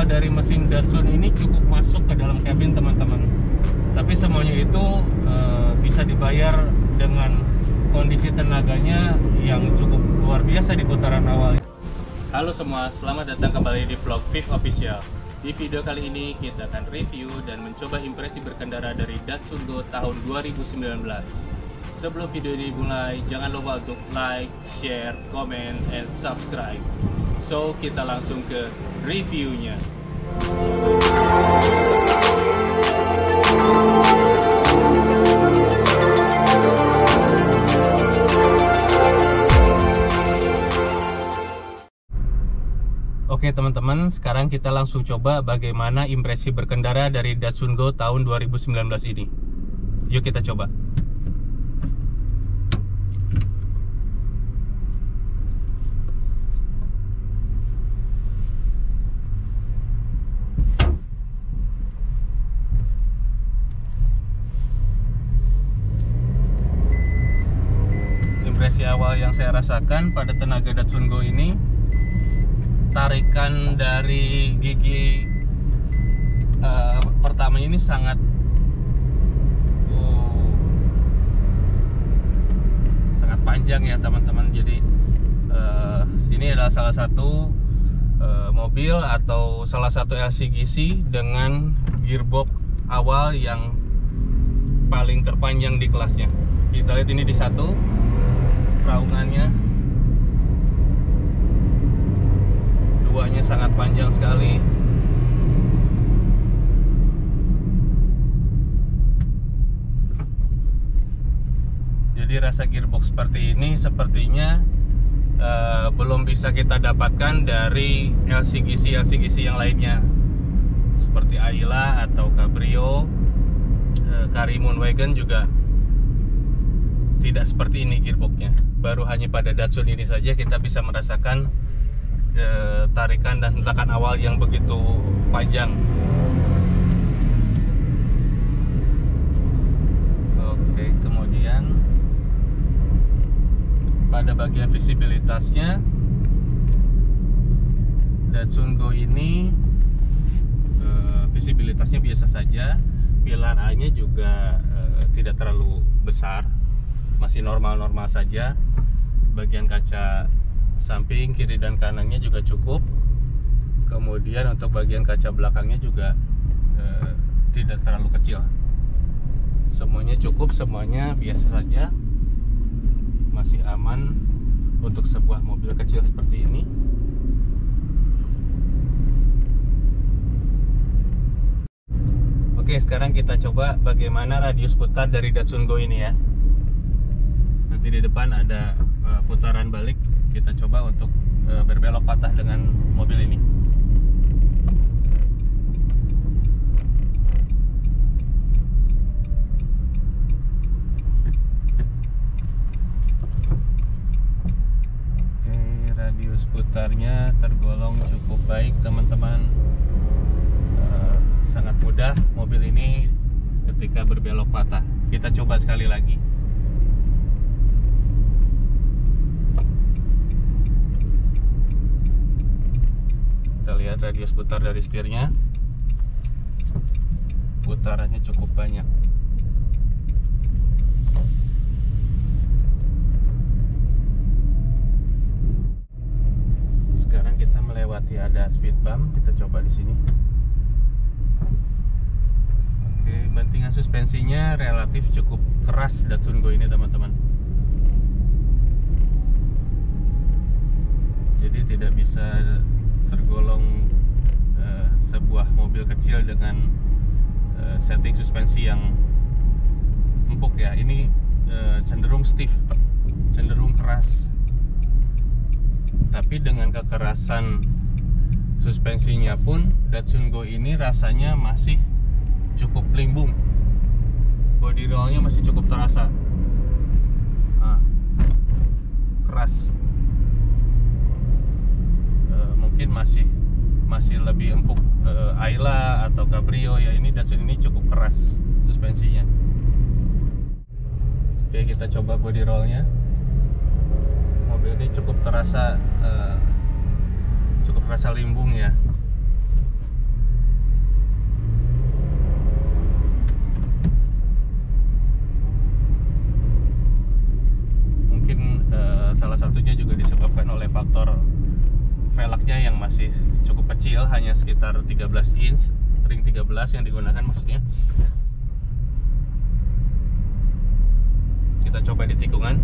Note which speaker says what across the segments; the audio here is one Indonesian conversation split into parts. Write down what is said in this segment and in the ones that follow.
Speaker 1: suara dari mesin Datsun ini cukup masuk ke dalam cabin teman-teman. Tapi semuanya itu bisa dibayar dengan kondisi tenaganya yang cukup luar biasa di putaran awal. Halo semua, selamat datang kembali di vlog Viv Official. Di video kali ini kita akan review dan mencoba impresi berkendara dari Datsun Go tahun 2019. Sebelum video ini dimulai, jangan lupa untuk like, share, comment, and subscribe. So, kita langsung ke reviewnya. Oke teman-teman, sekarang kita langsung coba bagaimana impresi berkendara dari Datsun Go tahun 2019 ini. Yuk kita coba. Impresi awal yang saya rasakan pada tenaga Datsun Go ini, tarikan dari gigi pertama ini sangat panjang ya teman-teman. Jadi ini adalah salah satu mobil atau salah satu LCGC dengan gearbox awal yang paling terpanjang di kelasnya. Kita lihat ini di satu raungannya, duanya sangat panjang sekali. Jadi rasa gearbox seperti ini sepertinya belum bisa kita dapatkan dari LCGC yang lainnya seperti Ayla atau Cabrio. Karimun Wagon juga tidak seperti ini gearboxnya. Baru hanya pada Datsun ini saja kita bisa merasakan tarikan dan hentakan awal yang begitu panjang. Oke, kemudian pada bagian visibilitasnya, Datsun Go ini visibilitasnya biasa saja. Pilar A-nya juga tidak terlalu besar, masih normal-normal saja. Bagian kaca samping, kiri dan kanannya juga cukup. Kemudian untuk bagian kaca belakangnya juga tidak terlalu kecil. Semuanya cukup, semuanya biasa saja. Masih aman untuk sebuah mobil kecil seperti ini. Oke, sekarang kita coba bagaimana radius putar dari Datsun Go ini ya. Nanti di depan ada putaran balik. Kita coba untuk berbelok patah dengan mobil ini. Oke, radius putarnya tergolong cukup baik teman-teman. Sangat mudah mobil ini ketika berbelok patah. Kita coba sekali lagi. Kita lihat radius putar dari setirnya, putarannya cukup banyak. Sekarang kita melewati ada speed bump, kita coba di sini. Oke, bantingan suspensinya relatif cukup keras Datsun Go ini teman-teman. Jadi tidak bisa tergolong sebuah mobil kecil dengan setting suspensi yang empuk ya. Ini cenderung stiff, cenderung keras. Tapi dengan kekerasan suspensinya pun Datsun Go ini rasanya masih cukup limbung. Body rollnya masih cukup terasa. Keras. Mungkin masih lebih empuk Ayla atau Cabrio ya. Ini Datsun ini cukup keras suspensinya. Oke, kita coba body rollnya. Mobil ini cukup terasa limbung ya. faktor velgnya yang masih cukup kecil, hanya sekitar 13 inch, ring 13 yang digunakan maksudnya. Kita coba di tikungan.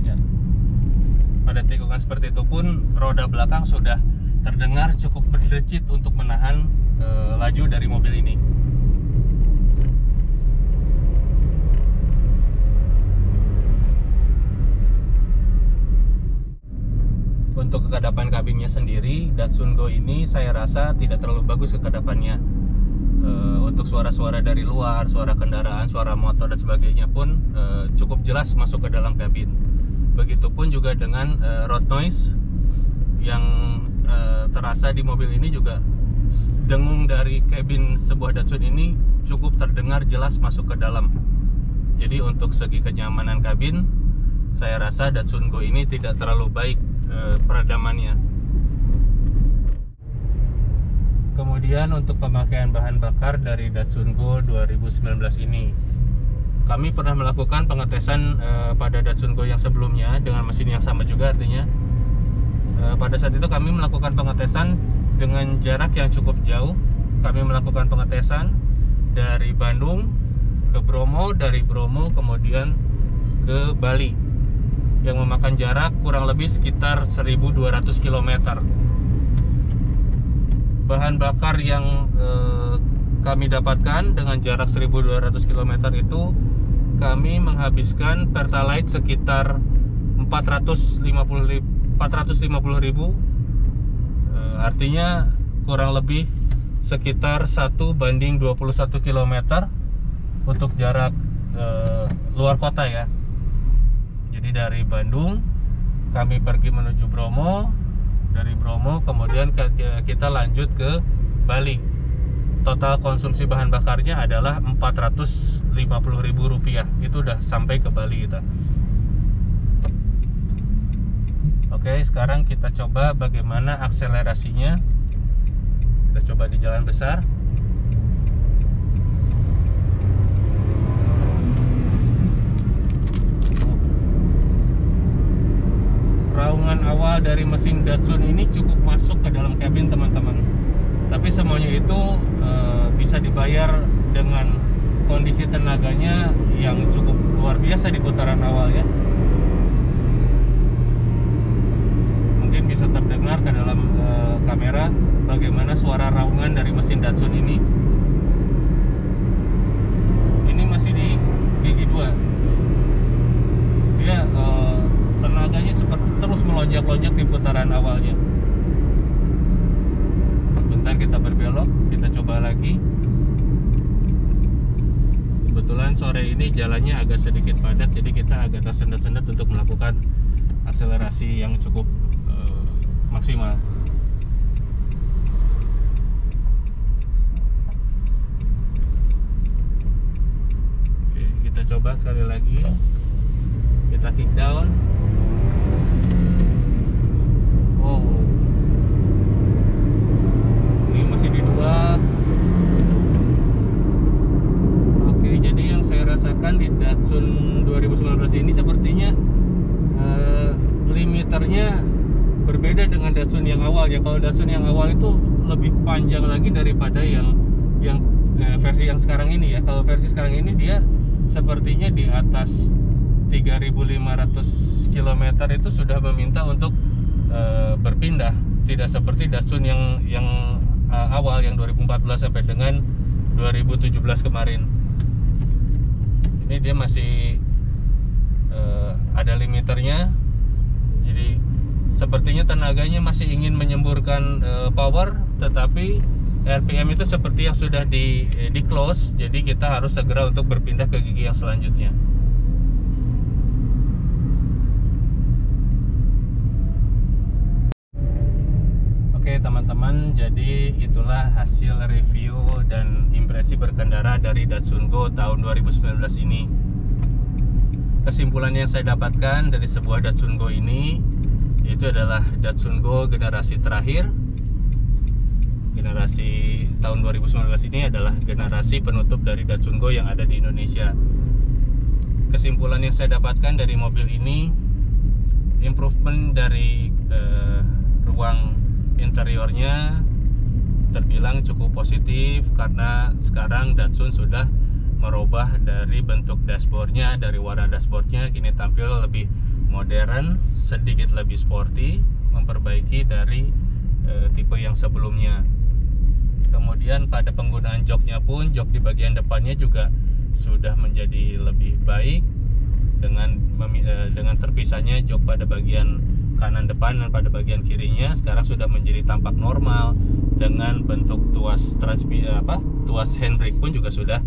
Speaker 1: Ya. Pada tikungan seperti itu pun roda belakang sudah terdengar cukup berdecit untuk menahan laju dari mobil ini. Untuk kekadapan kabinnya sendiri, Datsun Go ini saya rasa tidak terlalu bagus kekadapannya. Untuk suara-suara dari luar, suara kendaraan, suara motor dan sebagainya pun cukup jelas masuk ke dalam kabin. Begitupun juga dengan road noise yang terasa di mobil ini juga. Dengung dari kabin sebuah Datsun ini cukup terdengar jelas masuk ke dalam. Jadi untuk segi kenyamanan kabin, saya rasa Datsun Go ini tidak terlalu baik peredamannya. Kemudian untuk pemakaian bahan bakar dari Datsun Go 2019 ini, kami pernah melakukan pengetesan pada Datsun Go yang sebelumnya dengan mesin yang sama juga. Artinya pada saat itu kami melakukan pengetesan dengan jarak yang cukup jauh. Kami melakukan pengetesan dari Bandung ke Bromo, dari Bromo kemudian ke Bali, yang memakan jarak kurang lebih sekitar 1200 km. Bahan bakar yang kami dapatkan dengan jarak 1200 km itu, kami menghabiskan Pertalite sekitar 450.000, artinya kurang lebih sekitar 1:21 km untuk jarak luar kota ya. Jadi dari Bandung kami pergi menuju Bromo, dari Bromo kemudian kita lanjut ke Bali. Total konsumsi bahan bakarnya adalah Rp450.000. Itu udah sampai ke Bali kita. Oke, sekarang kita coba bagaimana akselerasinya. Kita coba di jalan besar. Raungan awal dari mesin Datsun ini cukup masuk ke dalam kabin teman-teman. Tapi semuanya itu bisa dibayar dengan kondisi tenaganya yang cukup luar biasa di putaran awal ya. Mungkin bisa terdengar ke dalam kamera bagaimana suara raungan dari mesin Datsun ini. Ini masih di gigi 2. Dia tenaganya seperti terus melonjak-lonjak di putaran awalnya. Sebentar kita berbelok, kita coba lagi. Kebetulan sore ini jalannya agak sedikit padat, jadi kita agak tersendat-sendat untuk melakukan akselerasi yang cukup maksimal. Oke, kita coba sekali lagi. Kita kick down. Wow, ini masih di 2. Oke, jadi yang saya rasakan di Datsun 2019 ini sepertinya limiternya berbeda dengan Datsun yang awal ya. Kalau Datsun yang awal itu lebih panjang lagi daripada yang versi yang sekarang ini ya. Kalau versi sekarang ini dia sepertinya di atas 3.500 km itu sudah meminta untuk berpindah. Tidak seperti Datsun yang awal, yang 2014 sampai dengan 2017 kemarin. Ini dia masih ada limiternya. Jadi sepertinya tenaganya masih ingin menyemburkan power, tetapi RPM itu seperti yang sudah di close. Jadi kita harus segera untuk berpindah ke gigi yang selanjutnya. Oke teman-teman, jadi itulah hasil review dan impresi berkendara dari Datsun Go tahun 2019 ini. Kesimpulan yang saya dapatkan dari sebuah Datsun Go ini, itu adalah Datsun Go generasi terakhir, generasi tahun 2019 ini adalah generasi penutup dari Datsun Go yang ada di Indonesia. Kesimpulan yang saya dapatkan dari mobil ini, improvement dari ruang interiornya terbilang cukup positif, karena sekarang Datsun sudah merubah dari bentuk dashboardnya, dari warna dashboardnya kini tampil lebih modern, sedikit lebih sporty, memperbaiki dari tipe yang sebelumnya. Kemudian pada penggunaan joknya pun, jok di bagian depannya juga sudah menjadi lebih baik dengan terpisahnya jok pada bagian kanan depan dan pada bagian kirinya sekarang sudah menjadi tampak normal, dengan bentuk tuas handbrake pun juga sudah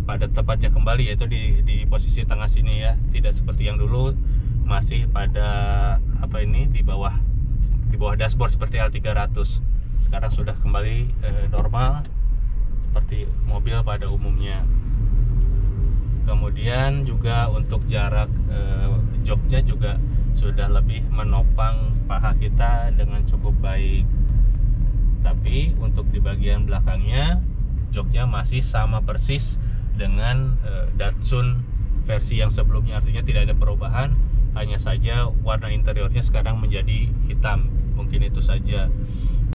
Speaker 1: pada tempatnya kembali, yaitu di posisi tengah sini ya, tidak seperti yang dulu masih pada di bawah dashboard seperti L300. Sekarang sudah kembali normal seperti mobil pada umumnya. Kemudian juga untuk jarak joknya juga sudah lebih menopang paha kita dengan cukup baik. Tapi untuk di bagian belakangnya joknya masih sama persis dengan Datsun versi yang sebelumnya, artinya tidak ada perubahan, hanya saja warna interiornya sekarang menjadi hitam. Mungkin itu saja.